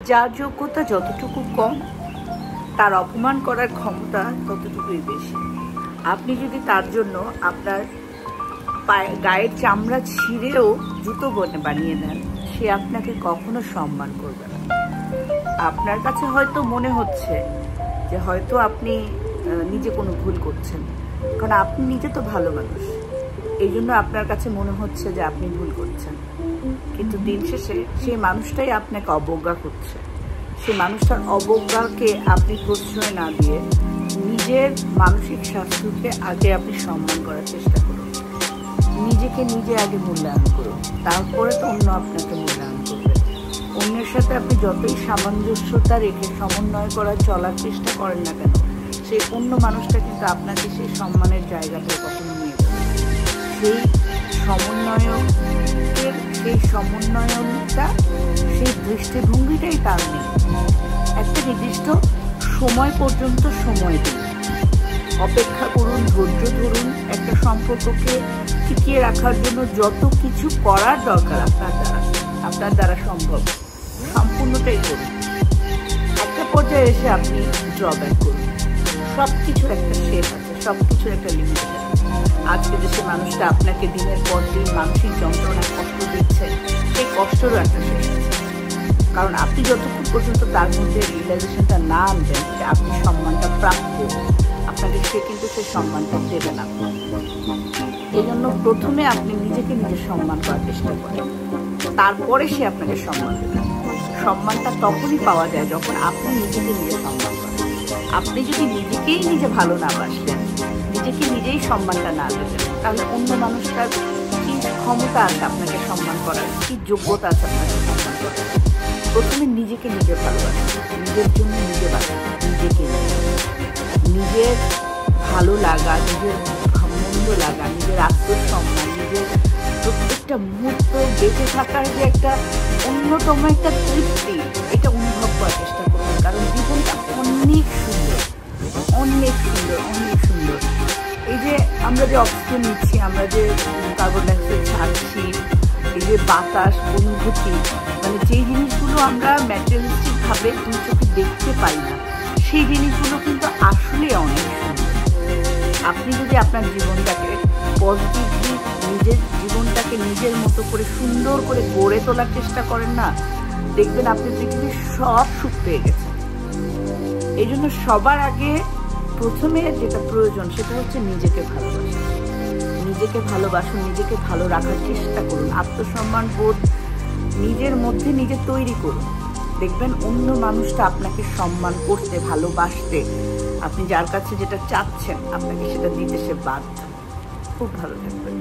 যার যোগ্যতা যতটুকু কম তার অপমান করার ক্ষমতা ততটুকুই বেশি। আপনি যদি তার জন্য আপনার গায়ের চামড়া ছিঁড়েও জুতো বানিয়ে নেন, সে আপনাকে কখনো সম্মান করবে না। আপনার কাছে হয়তো মনে হচ্ছে যে হয়তো আপনি নিজে কোনো ভুল করছেন, কারণ আপনি নিজে তো ভালো মানুষ, এই জন্য আপনার কাছে মনে হচ্ছে যে আপনি ভুল করছেন। কিন্তু দিন শেষে সেই মানুষটাই আপনাকে অবজ্ঞা করছে। সেই মানুষটার অবজ্ঞাকে আপনি প্রশ্রয় না দিয়ে নিজের মানসিক স্বাস্থ্যকে আগে আপনি সম্মান করার চেষ্টা করুন। নিজেকে নিজে আগে মূল্যায়ন করুন, তারপরে তো অন্য আপনাকে মূল্যায়ন করবে। অন্যের সাথে আপনি যতই সামঞ্জস্যতা রেখে সমন্বয় করার চলার চেষ্টা করেন না কেন, সেই অন্য মানুষটা কিন্তু আপনাকে সেই সম্মানের জায়গাতে কখনো নিয়ে যাবে। সেই সমন্বয়নটা, সেই দৃষ্টিভঙ্গিটাই তার নেই। একটা নির্দিষ্ট সময় পর্যন্ত সময় দিন, অপেক্ষা করুন, ধৈর্য ধরুন। একটা সম্পর্ককে টিকিয়ে রাখার জন্য যত কিছু করার দরকার আপনার দ্বারা সম্ভব, সম্পূর্ণটাই করুন। একটা পর্যায়ে এসে আপনি ড্রব্যাক করুন। সব কিছুর একটা শেষ আছে, সব কিছুর একটা লিমিট আছে। আজকে যে সে মানুষটা আপনাকে দিনের পর দিন মানসিক যন্ত্রণা কষ্ট দিচ্ছে, সেই কষ্টেরও একটা শেষ আছে। কারণ আপনি যতক্ষণ পর্যন্ত তার মধ্যে রিয়েলাইজেশনটা না আনবেন যে আপনি সম্মানটা প্রাপ্য, আপনাকে সে কিন্তু সেই সম্মানটা দেবে না। এই জন্য প্রথমে আপনি নিজেকে নিজে সম্মান করার চেষ্টা করেন, তারপরে সে আপনাকে সম্মান দেবে। সম্মানটা তখনই পাওয়া যায় যখন আপনি নিজেকে নিজে সম্মান করেন। আপনি যদি নিজেকেই নিজে ভালো না বাসেন, নিজেকে নিজেই সম্মানটা না দেবেন, তাহলে অন্য মানুষটার কি ক্ষমতা আছে আপনাকে সম্মান করার, কি যোগ্যতা আছে আপনাকে সম্মান করার? প্রথমে নিজেকে নিজে ভালোবাসেন, নিজের জন্য নিজে বাঁচেন, নিজেকে নিজের ভালো লাগা, নিজের মন্দ লাগা, নিজের আত্মসম্মান, নিজের প্রত্যেকটা মুহূর্ত বেঁচে থাকার যে একটা অন্যতম একটা তৃপ্তি, এটা অনুভব করার চেষ্টা করুন। কারণ জীবনটা অনেক সুন্দর, অনেক সুন্দর, অনেক সুন্দর। এই যে আমরা যে অক্সিজেন নিচ্ছি, আমরা যে কার্বন ডাইঅক্সাইড ছাড়ছি, এই যে বাতাস, অনুভূতি, মানে যেই জিনিসগুলো আমরা ম্যাটেরিয়ালিস্টিক ভাবে দুই চোখে দেখতে পাই না, সেই জিনিসগুলো কিন্তু আসলে অনেক সুন্দর। আপনি যদি আপনার জীবনটাকে পজিটিভলি, নিজের জীবনটাকে নিজের মতো করে সুন্দর করে গড়ে তোলার চেষ্টা করেন না, দেখবেন আপনি পৃথিবীর সব সুখ পেয়ে গেছেন। এই জন্য সবার আগে প্রথমে যেটা প্রয়োজন সেটা হচ্ছে নিজেকে ভালোবাসা। নিজেকে ভালোবাসুন, নিজেকে ভালো রাখার চেষ্টা করুন, আত্মসম্মান বোধ নিজের মধ্যে নিজে তৈরি করুন। দেখবেন অন্য মানুষটা আপনাকে সম্মান করতে, ভালোবাসতে, আপনি যার কাছে যেটা চাচ্ছেন আপনাকে সেটা দিতে সে বাধ্য। খুব ভালো থাকবেন।